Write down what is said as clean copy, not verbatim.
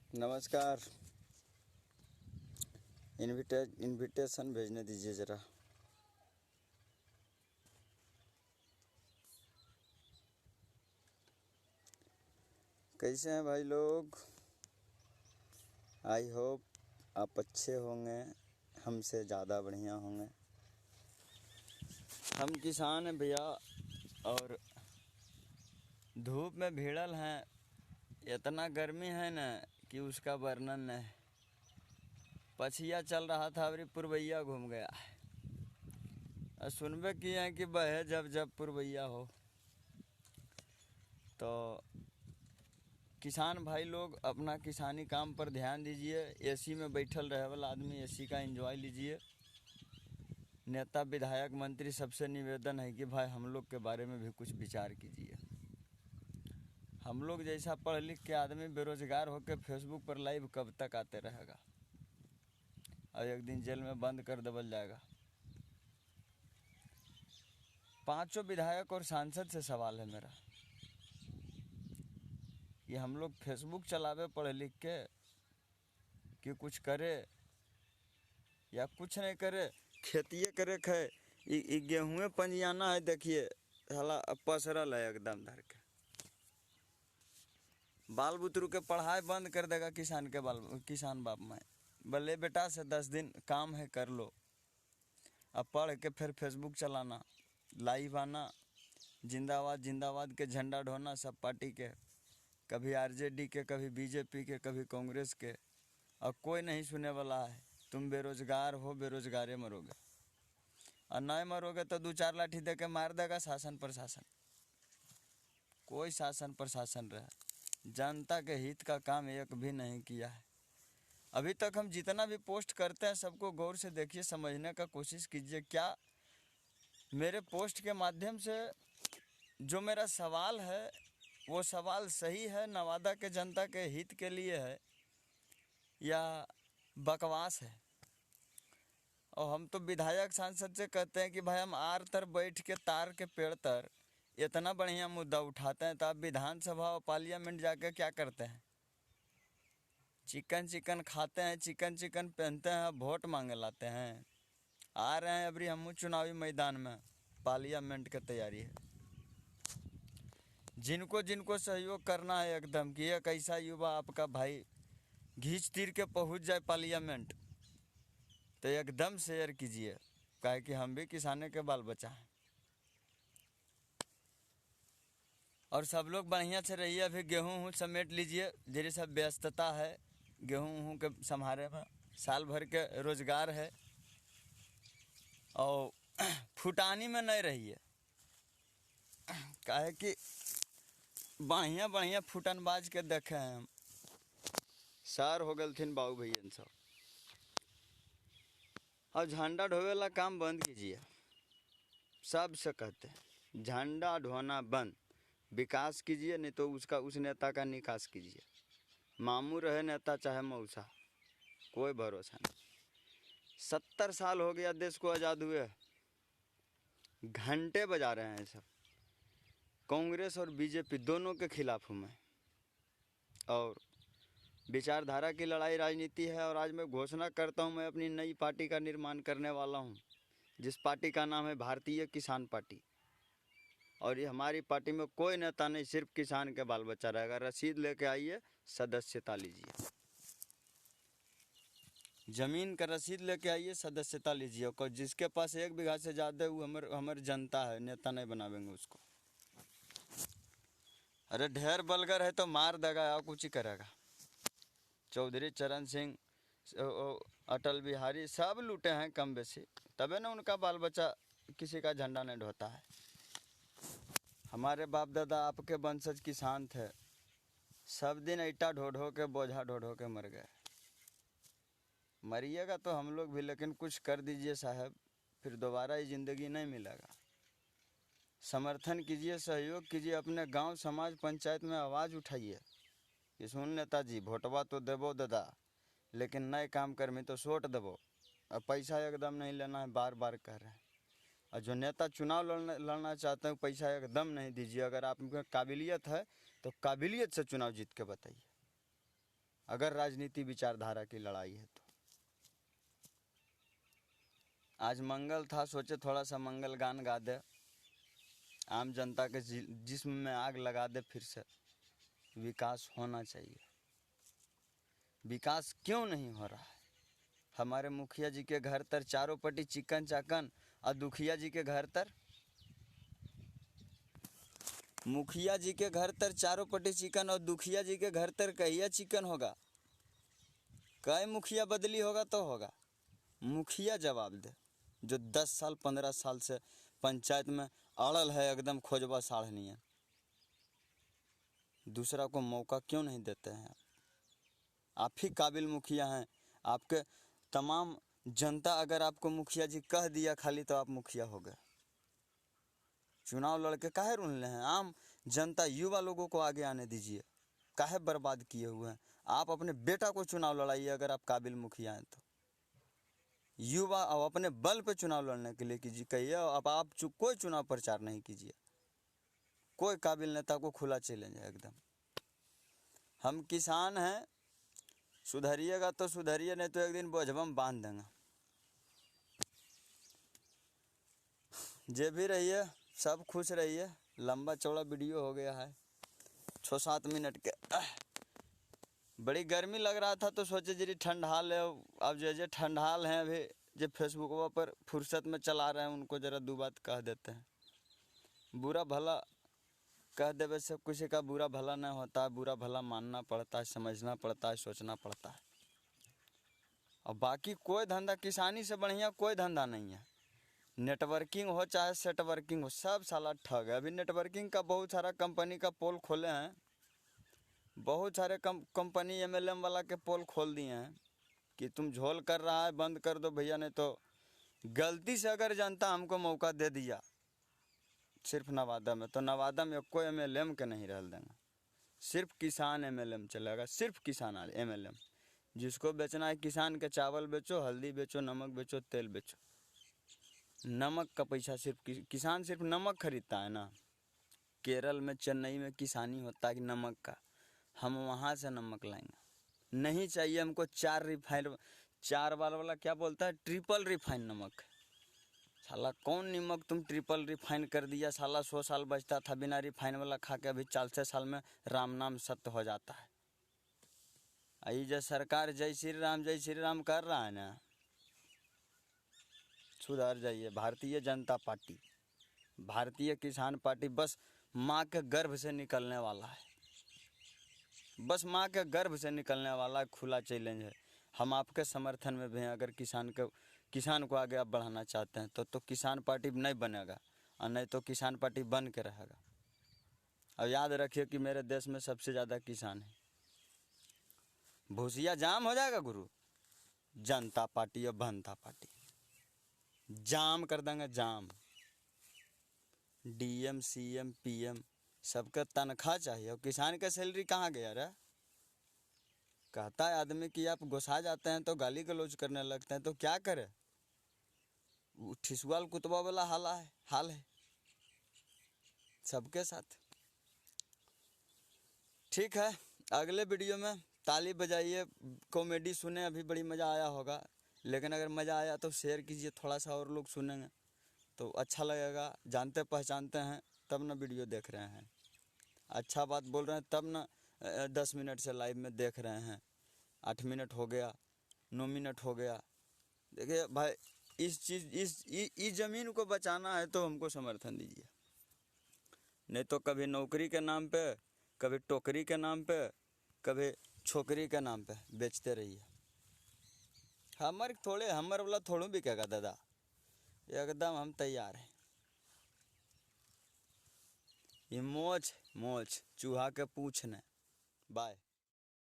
नमस्कार। इनविटेशन भेजने दीजिए ज़रा। कैसे हैं भाई लोग? आई होप आप अच्छे होंगे, हमसे ज़्यादा बढ़िया होंगे। हम किसान हैं भैया, और धूप में भिड़ल हैं। इतना गर्मी है न कि उसका वर्णन नहीं। पछिया चल रहा था, अबरी पुरवैया घूम गया। सुनबे किए हैं कि बहे जब जब पुरवैया हो। तो किसान भाई लोग अपना किसानी काम पर ध्यान दीजिए। एसी में बैठल रहे वाला आदमी एसी का एंजॉय लीजिए। नेता विधायक मंत्री सबसे निवेदन है कि भाई हम लोग के बारे में भी कुछ विचार कीजिए। हम लोग जैसा पढ़ लिख के आदमी बेरोजगार होकर फेसबुक पर लाइव कब तक आते रहेगा, और एक दिन जेल में बंद कर देवल जाएगा। 5 विधायक और सांसद से सवाल है मेरा कि हम लोग फेसबुक चलावे पढ़ लिख के कि कुछ करे या कुछ नहीं करे, खेतिए करे खाए। गेहूँ पंजियाना है, देखिए हला पसरल है एकदम धर के। बाल बुतरू के पढ़ाई बंद कर देगा किसान बाप माए। बोले बेटा से 10 दिन काम है कर लो, अब पढ़ के फिर फेसबुक चलाना, लाइव आना, जिंदाबाद जिंदाबाद के झंडा ढोना सब पार्टी के, कभी आरजेडी के, कभी बीजेपी के, कभी कांग्रेस के। और कोई नहीं सुने वाला है। तुम बेरोजगार हो, बेरोजगारे मरोगे, और नहीं मरोगे तो 2-4 लाठी दे के मार देगा शासन प्रशासन। कोई शासन प्रशासन रहे, जनता के हित का काम एक भी नहीं किया है अभी तक। हम जितना भी पोस्ट करते हैं सबको गौर से देखिए, समझने का कोशिश कीजिए। क्या मेरे पोस्ट के माध्यम से जो मेरा सवाल है वो सवाल सही है, नवादा के जनता के हित के लिए है, या बकवास है? और हम तो विधायक सांसद से कहते हैं कि भाई हम आर तर बैठ के तार के पेड़ तर इतना बढ़िया मुद्दा उठाते हैं, तो आप विधानसभा और पार्लियामेंट जाकर क्या करते हैं? चिकन खाते हैं, चिकन पहनते हैं, वोट मांगे लाते हैं। आ रहे हैं अभी हम चुनावी मैदान में, पार्लियामेंट की तैयारी है। जिनको जिनको सहयोग करना है एकदम कि एक ऐसा युवा आपका भाई घींच तीर के पहुंच जाए पार्लियामेंट, तो एकदम शेयर कीजिए, काहे कि हम भी किसाने के बाल बच्चा हैं। और सब लोग बढ़िया से रहिए। अभी गेहूँ समेट लीजिए, जैसे सब व्यस्तता है गेहूँ के संभारे में, साल भर के रोजगार है। और फुटानी में नहीं रहिए, काहे कि बढ़िया बढ़िया फुटनबाज के देखे हैं हम। सार हो गलथिन बाबू भैया सब। और झंडा ढोवेला काम बंद कीजिए। सबसे कहते हैं झंडा ढोना बंद, विकास कीजिए, नहीं तो उस नेता का निकास कीजिए। मामू रहे नेता चाहे मौसा, कोई भरोसा नहीं। 70 साल हो गया देश को आज़ाद हुए, घंटे बजा रहे हैं सब। कांग्रेस और बीजेपी दोनों के खिलाफ हूँ मैं, और विचारधारा की लड़ाई राजनीति है। और आज मैं घोषणा करता हूँ, मैं अपनी नई पार्टी का निर्माण करने वाला हूँ, जिस पार्टी का नाम है भारतीय किसान पार्टी। और ये हमारी पार्टी में कोई नेता नहीं, सिर्फ किसान के बाल बच्चा रहेगा। रसीद लेके आइए, सदस्यता लीजिए, ज़मीन का रसीद लेके आइए, सदस्यता लीजिए। और जिसके पास 1 बीघा से ज़्यादा है वो हमारी जनता है, नेता नहीं बनावेंगे उसको। अरे ढेर बलगर है तो मार देगा, और कुछ ही करेगा। चौधरी चरण सिंह, अटल बिहारी सब लूटे हैं कम बेसी, तबे ना उनका बाल बच्चा किसी का झंडा नहीं ढोता है। हमारे बाप दादा आपके वंशज किसान थे, सब दिन ईटा ढो ढो के, बोझा ढो ढो के मर गए। मरिएगा तो हम लोग भी, लेकिन कुछ कर दीजिए साहब, फिर दोबारा ये ज़िंदगी नहीं मिलेगा। समर्थन कीजिए, सहयोग कीजिए, अपने गांव समाज पंचायत में आवाज़ उठाइए कि सुन नेताजी, वोटवा तो देवो दादा, लेकिन नए काम कर्मी तो सोट देवो, अब पैसा एकदम नहीं लेना है, बार बार कह रहे हैं। और जो नेता चुनाव लड़ना चाहते हैं पैसा एकदम नहीं दीजिए। अगर आप में काबिलियत है तो काबिलियत से चुनाव जीत के बताइए। अगर राजनीति विचारधारा की लड़ाई है तो। आज मंगल था, सोचे थोड़ा सा मंगल गान गा दे, आम जनता के जिस्म में आग लगा दे फिर से। विकास होना चाहिए। विकास क्यों नहीं हो रहा है? हमारे मुखिया जी के घर तर चारों पट्टी चिकन चाकन, और दुखिया जी के घर तर मुखिया जी के घर तर चारों पट्टी चिकन, और दुखिया जी के घर तर कहिया चिकन होगा? कई मुखिया बदली होगा तो होगा। मुखिया जवाब दे, जो 10 साल 15 साल से पंचायत में अड़ल है, एकदम खोजबा साढ़ नहीं है। दूसरा को मौका क्यों नहीं देते हैं? आप ही काबिल मुखिया हैं। आपके तमाम जनता अगर आपको मुखिया जी कह दिया खाली, तो आप मुखिया हो गए। चुनाव लड़के काहे रुन रहे हैं? आम जनता युवा लोगों को आगे आने दीजिए। काहे बर्बाद किए हुए हैं? आप अपने बेटा को चुनाव लड़ाइए अगर आप काबिल मुखिया हैं तो। युवा अब अपने बल पे चुनाव लड़ने के लिए कीजिए, कहिए। अब आप कोई चुनाव प्रचार नहीं कीजिए। कोई काबिल नेता को खुला चैलेंज है एकदम। हम किसान हैं, सुधरिएगा तो सुधरिए, नहीं तो एक दिन बोझबम बांध देंगे। जे भी रहिए, सब खुश रहिए। लंबा चौड़ा वीडियो हो गया है, 6-7 मिनट के। बड़ी गर्मी लग रहा था तो सोचे जरी ठंडाल है। अब जे ठंडाल हैं अभी, जो फेसबुक पर फुर्सत में चला रहे हैं, उनको ज़रा 2 बात कह देते हैं। बुरा भला कह देवे से किसी का बुरा भला नहीं होता है। बुरा भला मानना पड़ता है, समझना पड़ता है, सोचना पड़ता है। और बाकी कोई धंधा किसानी से बढ़िया कोई धंधा नहीं है। नेटवर्किंग हो चाहे सेटवर्किंग हो, सब साला ठग है। अभी नेटवर्किंग का बहुत सारा कंपनी का पोल खोले हैं, बहुत सारे कंपनी MLM वाला के पोल खोल दिए हैं कि तुम झोल कर रहा है बंद कर दो भैया, नहीं तो गलती से अगर जनता हमको मौका दे दिया सिर्फ नवादा में, तो नवादा में कोई MLM के नहीं रह देंगे। सिर्फ किसान MLM चलेगा, सिर्फ किसान MLM। जिसको बेचना है किसान के चावल बेचो, हल्दी बेचो, नमक बेचो, तेल बेचो। नमक का पैसा सिर्फ किसान सिर्फ नमक खरीदता है ना। केरल में, चेन्नई में किसानी होता है कि नमक का, हम वहाँ से नमक लाएंगे। नहीं चाहिए हमको 4 रिफाइंड, 4 वाला क्या बोलता है, ट्रिपल रिफाइंड नमक। साला कौन नमक तुम ट्रिपल रिफाइन कर दिया? साला 100 साल बचता था बिना रिफाइन वाला खा के, अभी 40 साल में राम नाम सत्य हो जाता है। आई जो सरकार जय श्री राम कर रहा है ना, सुधर जाइए। भारतीय जनता पार्टी, भारतीय किसान पार्टी बस माँ के गर्भ से निकलने वाला है, बस माँ के गर्भ से निकलने वाला है। खुला चैलेंज है। हम आपके समर्थन में भी हैं। अगर किसान को आगे आप बढ़ाना चाहते हैं तो किसान पार्टी नहीं बनेगा, और नहीं तो किसान पार्टी बन के रहेगा। और याद रखिए कि मेरे देश में सबसे ज़्यादा किसान है। भूसिया जाम हो जाएगा गुरु, जनता पार्टी और बनता पार्टी जाम कर देंगे, जाम। DM CM PM सबका तनख्वाह चाहिए, और किसान का सैलरी कहाँ गया रे? कहता है आदमी कि आप गुस्सा जाते हैं तो गाली गलौज करने लगते हैं, तो क्या करे? ठिसुआल कुतबा वाला हाल है सबके साथ। ठीक है, अगले वीडियो में ताली बजाइए, कॉमेडी सुने। अभी बड़ी मज़ा आया होगा, लेकिन अगर मज़ा आया तो शेयर कीजिए, थोड़ा सा और लोग सुनेंगे तो अच्छा लगेगा। जानते पहचानते हैं तब ना वीडियो देख रहे हैं, अच्छा बात बोल रहे हैं तब ना 10 मिनट से लाइव में देख रहे हैं। 8 मिनट हो गया, 9 मिनट हो गया। देखिए भाई, इस ज़मीन को बचाना है तो हमको समर्थन दीजिए, नहीं तो कभी नौकरी के नाम पे, कभी टोकरी के नाम पे, कभी छोकरी के नाम पे बेचते रहिए। हमर वाला थोड़ू बिकेगा दादा, एकदम हम तैयार हैं। ये मोच चूहा के पूछ ने। बाय।